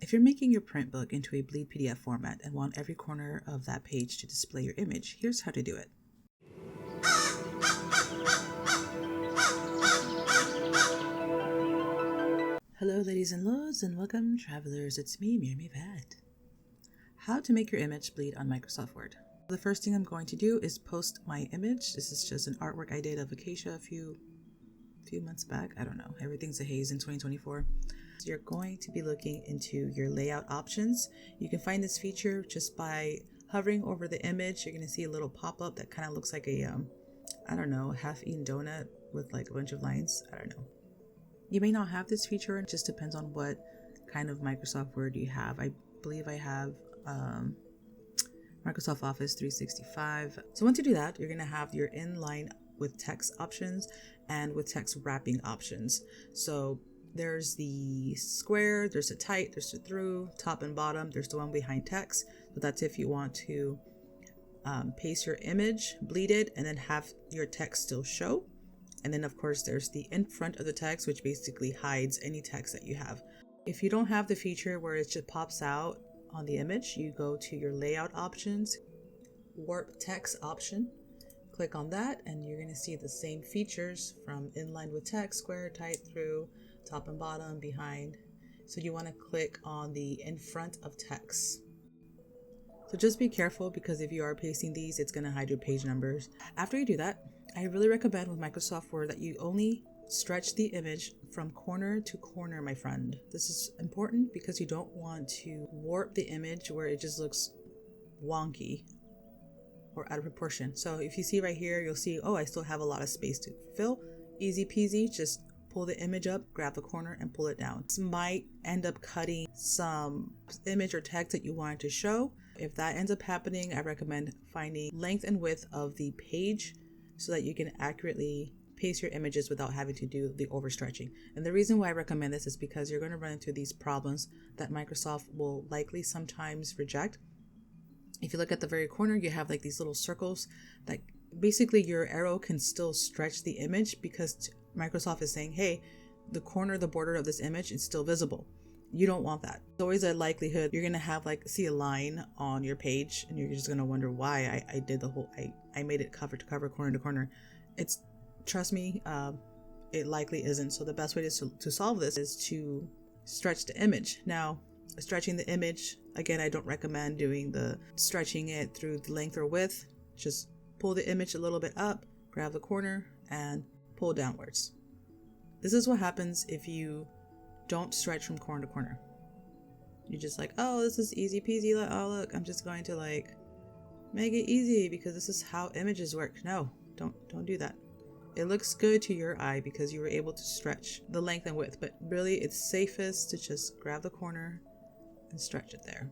If you're making your print book into a bleed PDF format and want every corner of that page to display your image, here's how to do it. Hello ladies and lords, and welcome travelers. It's me, Miriam Yvette. How to make your image bleed on Microsoft Word. The first thing I'm going to do is post my image. This is just an artwork I did of Acacia a few months back. I don't know. Everything's a haze in 2024. So you're going to be looking into your layout options. You can find this feature just by hovering over the image. You're going to see a little pop-up that kind of looks like a, I don't know, half-eaten donut with like a bunch of lines. I don't know. You may not have this feature. It just depends on what kind of Microsoft Word you have. I believe I have Microsoft Office 365. So once you do that, you're going to have your inline with text options and with text wrapping options. So there's the square, there's a tight, there's a through, top and bottom, there's the one behind text. So that's if you want to paste your image, bleed it, and then have your text still show. And then of course there's the in front of the text, which basically hides any text that you have. If you don't have the feature where it just pops out on the image, you go to your layout options, warp text option, click on that, and you're going to see the same features from inline with text, square, tight, through, top and bottom, behind. So you want to click on the in front of text. So just be careful, because if you are pasting these, it's going to hide your page numbers. After you do that, I really recommend with Microsoft Word that you only stretch the image from corner to corner, my friend. This is important because you don't want to warp the image where it just looks wonky or out of proportion. So if you see right here, you'll see, oh, I still have a lot of space to fill. Easy peasy, just pull the image up, grab the corner and pull it down. This might end up cutting some image or text that you wanted to show. If that ends up happening, I recommend finding length and width of the page so that you can accurately paste your images without having to do the overstretching. And the reason why I recommend this is because you're going to run into these problems that Microsoft will likely sometimes reject. If you look at the very corner, you have like these little circles that basically your arrow can still stretch the image, because Microsoft is saying, hey, the corner, the border of this image is still visible. You don't want that. There's always a likelihood you're going to have see a line on your page, and you're just going to wonder why I did the whole, I made it cover to cover, corner to corner. Trust me, it likely isn't. So the best way to solve this is to stretch the image. Now, stretching the image, again, I don't recommend doing the stretching it through the length or width. Just pull the image a little bit up, grab the corner and pull downwards. This is what happens if you don't stretch from corner to corner. You're just like, oh, this is easy peasy. Oh, look, I'm just going to make it easy because this is how images work. No, don't do that. It looks good to your eye because you were able to stretch the length and width, but really it's safest to just grab the corner and stretch it there.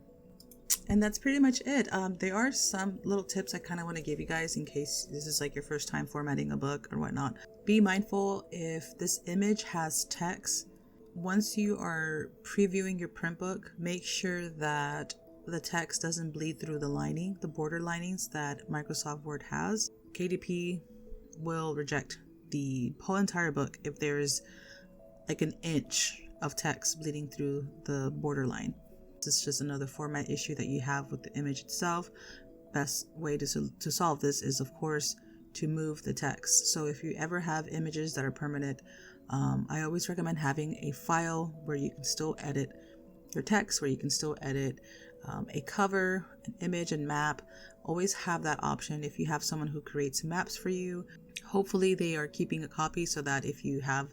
And that's pretty much it. There are some little tips I kind of want to give you guys in case this is your first time formatting a book or whatnot. Be mindful if this image has text. Once you are previewing your print book, make sure that the text doesn't bleed through the lining, the border linings that Microsoft Word has. KDP will reject the whole entire book if there's an inch of text bleeding through the borderline. This is just another format issue that you have with the image itself. Best way to solve this is, of course, to move the text. So if you ever have images that are permanent, I always recommend having a file where you can still edit your text, where you can still edit a cover, an image, and map. Always have that option. If you have someone who creates maps for you, hopefully they are keeping a copy so that if you have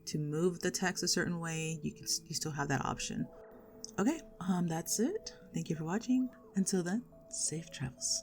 to move the text a certain way, you still have that option. Okay, that's it. Thank you for watching. Until then, safe travels.